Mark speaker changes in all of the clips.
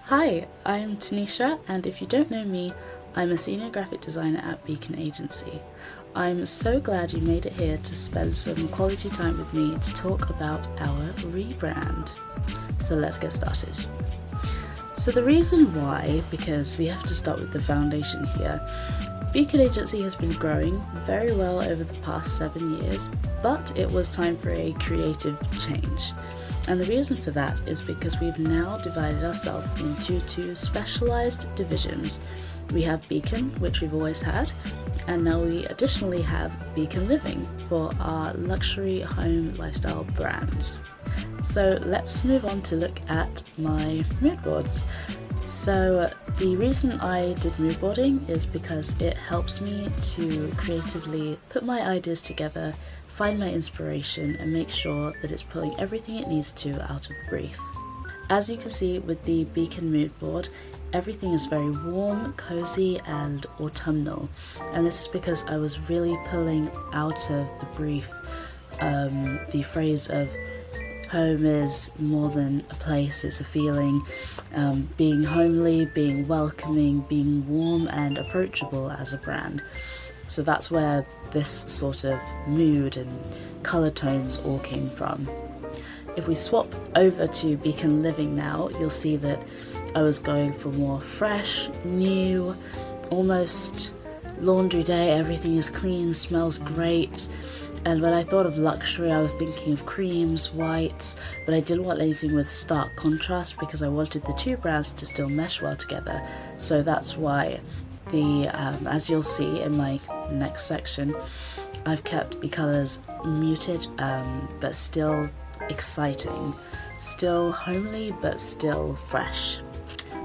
Speaker 1: Hi, I'm Tineshia, and if you don't know me, I'm a senior graphic designer at Beacon Agency. I'm so glad you made it here to spend some quality time with me to talk about our rebrand. So let's get started. So the reason why, because we have to start with the foundation here. Beacon Agency has been growing very well over the past 7 years, but it was time for a creative change. And the reason for that is because we've now divided ourselves into two specialised divisions. We have Beacon, which we've always had, and now we additionally have Beacon Living for our luxury home lifestyle brands. So let's move on to look at my mood boards. So the reason I did mood boarding is because it helps me to creatively put my ideas together, find my inspiration, and make sure that it's pulling everything it needs to out of the brief. As you can see with the Beacon mood board, everything is very warm, cozy, and autumnal. And this is because I was really pulling out of the brief the phrase of home is more than a place, it's a feeling, being homely, being welcoming, being warm and approachable as a brand. So that's where this sort of mood and colour tones all came from. If we swap over to Beacon Living now, you'll see that I was going for more fresh, new, almost laundry day, everything is clean, smells great. And when I thought of luxury, I was thinking of creams, whites, but I didn't want anything with stark contrast because I wanted the two brands to still mesh well together. So that's why as you'll see in my next section, I've kept the colours muted, but still exciting, still homely, but still fresh.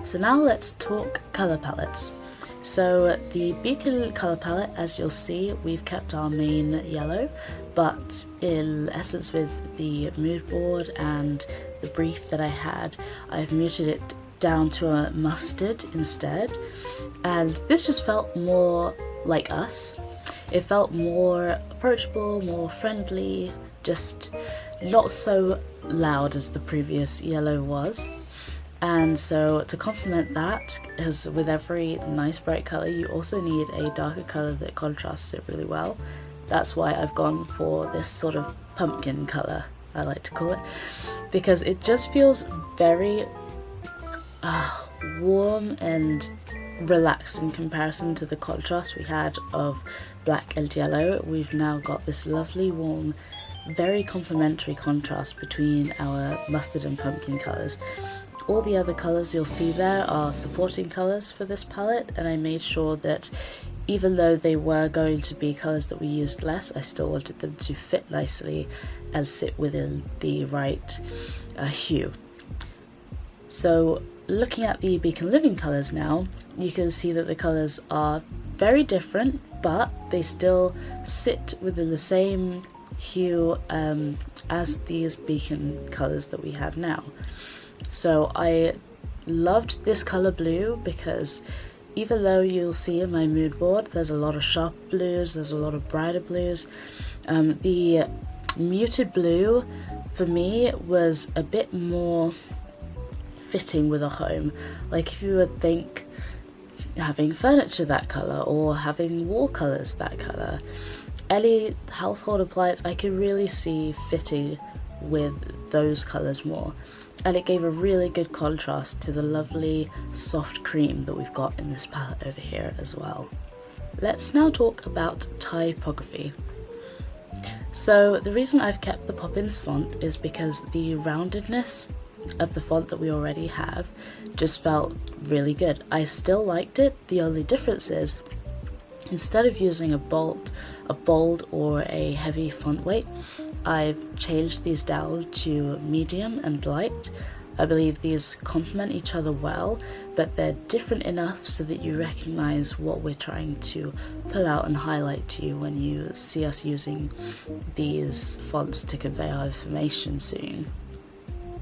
Speaker 1: So now let's talk colour palettes. So the Beacon colour palette, as you'll see, we've kept our main yellow, but in essence with the mood board and the brief that I had, I've muted it down to a mustard instead, and this just felt more like us. It felt more approachable, more friendly, just not so loud as the previous yellow was. And so to complement that, as with every nice bright colour, you also need a darker colour that contrasts it really well. That's why I've gone for this sort of pumpkin colour, I like to call it, because it just feels very warm and relaxed in comparison to the contrast we had of black and yellow. We've now got this lovely, warm, very complementary contrast between our mustard and pumpkin colours. All the other colours you'll see there are supporting colours for this palette, and I made sure that even though they were going to be colours that we used less, I still wanted them to fit nicely and sit within the right hue. So looking at the Beacon Living colours now, you can see that the colours are very different, but they still sit within the same hue as these Beacon colours that we have now. So I loved this colour blue because even though you'll see in my mood board there's a lot of sharp blues, there's a lot of brighter blues, the muted blue for me was a bit more fitting with a home. Like if you would think having furniture that colour or having wall colours that colour, any household appliance I could really see fitting with those colours more. And it gave a really good contrast to the lovely soft cream that we've got in this palette over here as well. Let's now talk about typography. So the reason I've kept the Poppins font is because the roundedness of the font that we already have just felt really good. I still liked it. The only difference is instead of using a bold or a heavy font weight, I've changed these down to medium and light. I believe these complement each other well, but they're different enough so that you recognize what we're trying to pull out and highlight to you when you see us using these fonts to convey our information soon.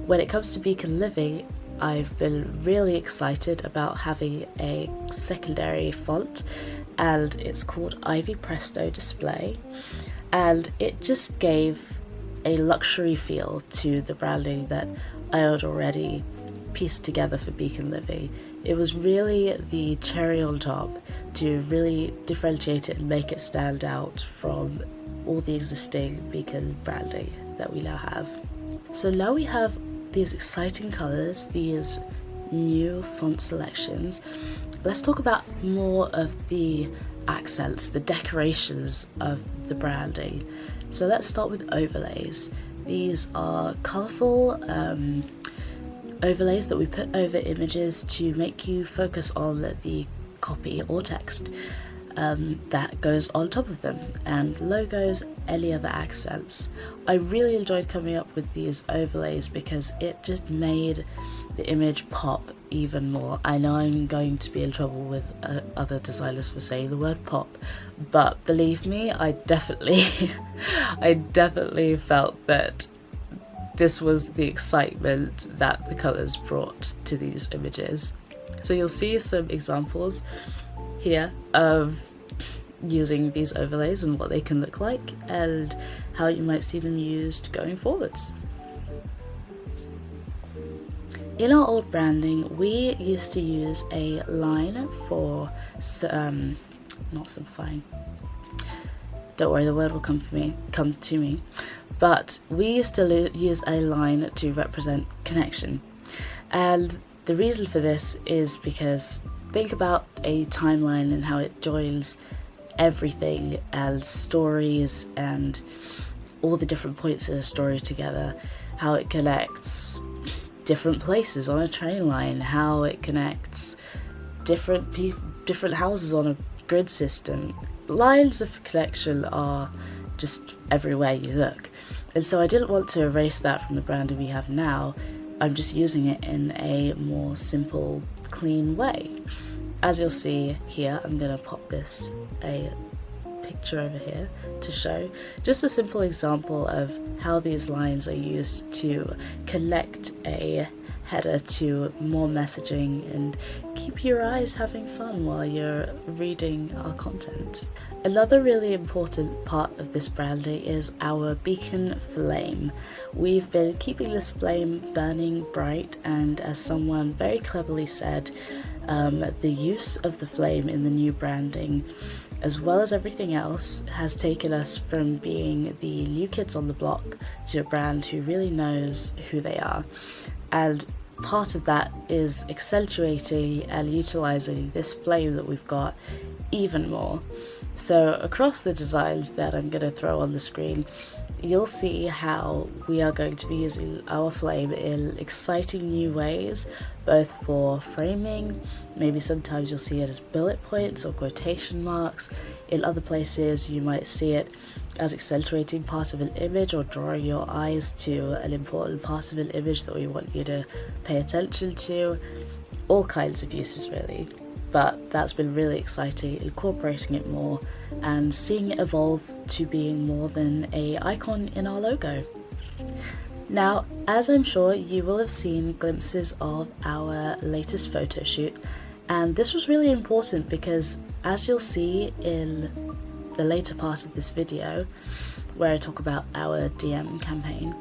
Speaker 1: When it comes to Beacon Living, I've been really excited about having a secondary font, and it's called Ivy Presto Display, and it just gave a luxury feel to the branding that I had already pieced together for Beacon Living. It was really the cherry on top to really differentiate it and make it stand out from all the existing Beacon branding that we now have. So now we have these exciting colours, these new font selections. Let's talk about more of the accents, the decorations of the branding. So let's start with overlays. These are colourful overlays that we put over images to make you focus on the copy or text that goes on top of them, and logos, any other accents. I really enjoyed coming up with these overlays because it just made the image pop even more. I know I'm going to be in trouble with other designers for saying the word pop, but believe me, I definitely felt that this was the excitement that the colours brought to these images. So you'll see some examples here of using these overlays and what they can look like and how you might see them used going forwards. In our old branding, we used to use a line for, not simplifying, don't worry, the word will come to me, but we used to use a line to represent connection. And the reason for this is because think about a timeline and how it joins everything and stories and all the different points in a story together, how it connects different places on a train line, how it connects different houses on a grid system. Lines of connection are just everywhere you look, and so I didn't want to erase that from the branding we have now. I'm just using it in a more simple, clean way. As you'll see here, I'm going to pop this a picture over here to show just a simple example of how these lines are used to connect a header to more messaging and keep your eyes having fun while you're reading our content. Another really important part of this branding is our beacon flame. We've been keeping this flame burning bright, and as someone very cleverly said, the use of the flame in the new branding, as well as everything else, has taken us from being the new kids on the block to a brand who really knows who they are. And part of that is accentuating and utilising this flame that we've got even more. So across the designs that I'm going to throw on the screen, you'll see how we are going to be using our flame in exciting new ways, both for framing. Maybe sometimes you'll see it as bullet points or quotation marks. In other places you might see it as accentuating part of an image or drawing your eyes to an important part of an image that we want you to pay attention to. All kinds of uses really. But that's been really exciting, incorporating it more and seeing it evolve to being more than an icon in our logo. Now, as I'm sure you will have seen glimpses of our latest photo shoot, and this was really important because, as you'll see in the later part of this video, where I talk about our DM campaign,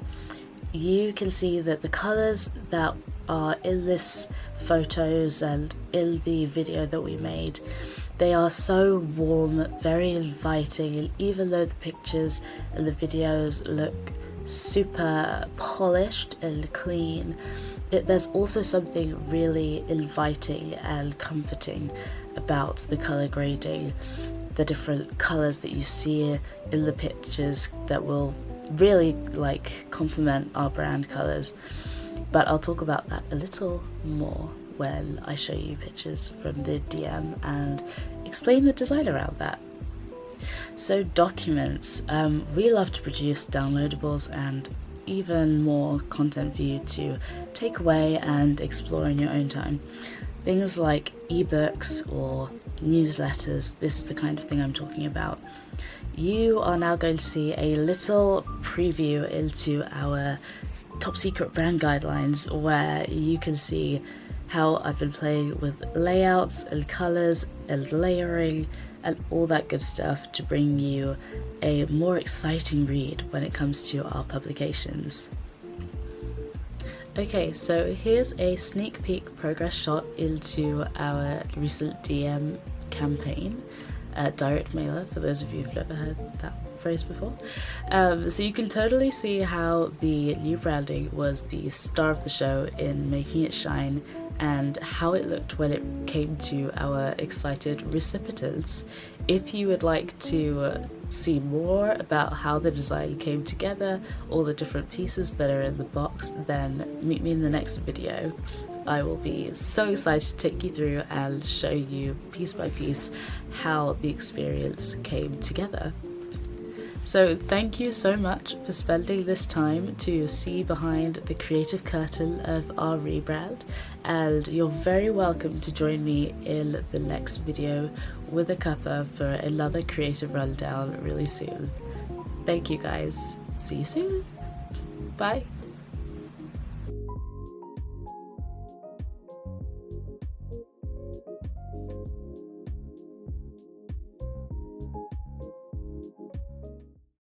Speaker 1: you can see that the colours that are in this photos and in the video that we made, they are so warm, very inviting, and even though the pictures and the videos look super polished and clean, there's also something really inviting and comforting about the colour grading, the different colours that you see in the pictures that will really complement our brand colours. But I'll talk about that a little more when I show you pictures from the DM and explain the design around that. So documents, we love to produce downloadables and even more content for you to take away and explore in your own time. Things like ebooks or newsletters, this is the kind of thing I'm talking about. You are now going to see a little preview into our top secret brand guidelines, where you can see how I've been playing with layouts and colours and layering and all that good stuff to bring you a more exciting read when it comes to our publications. Okay, so here's a sneak peek progress shot into our recent DM campaign, direct mailer, for those of you who've never heard that phrase before. So you can totally see how the new branding was the star of the show in making it shine, and how it looked when it came to our excited recipients. If you would like to see more about how the design came together, all the different pieces that are in the box, then meet me in the next video. I will be so excited to take you through and show you piece by piece how the experience came together. So thank you so much for spending this time to see behind the creative curtain of our rebrand, and you're very welcome to join me in the next video with a cuppa for another creative rundown really soon. Thank you guys. See you soon. Bye.